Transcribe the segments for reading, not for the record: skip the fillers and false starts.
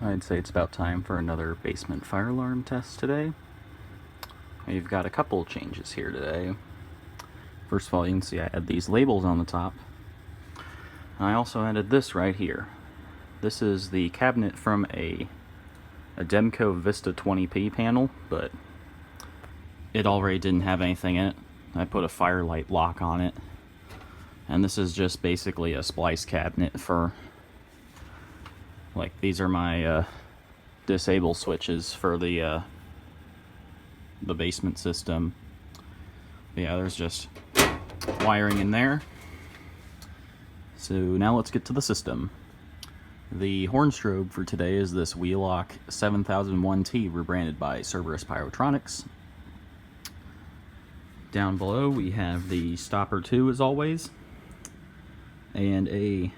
I'd say it's about time for another basement fire alarm test today. We've got a couple changes here today. First of all, you can see I had these labels on the top. I also added this right here. This is the cabinet from a Demco Vista 20p panel, but it already didn't have anything in it. I put a firelight lock on it. And this is just basically a splice cabinet for, like, these are my disable switches for the basement system. But yeah, there's just wiring in there. So now let's get to the system. The horn strobe for today is this Wheelock 7001T, rebranded by Cerberus Pyrotronics. Down below we have the stopper 2 as always, and a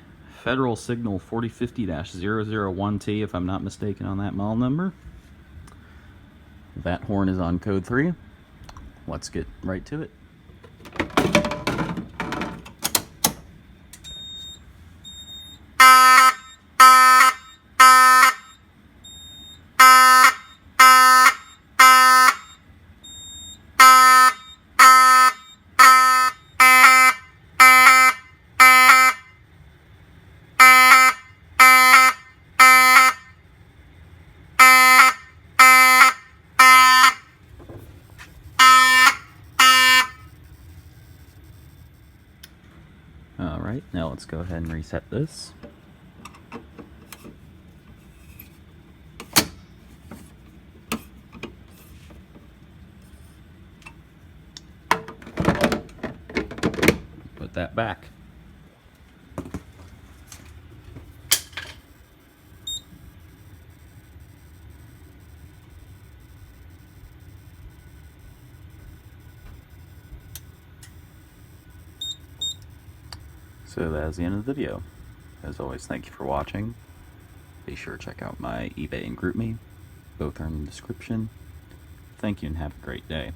Federal Signal 4050-001T, if I'm not mistaken on that model number. That horn is on code 3. Let's get right to it. Alright, now let's go ahead and reset this. Put that back. So that's the end of the video. As always, thank you for watching. Be sure to check out my eBay and Groupme. Both are in the description. Thank you and have a great day.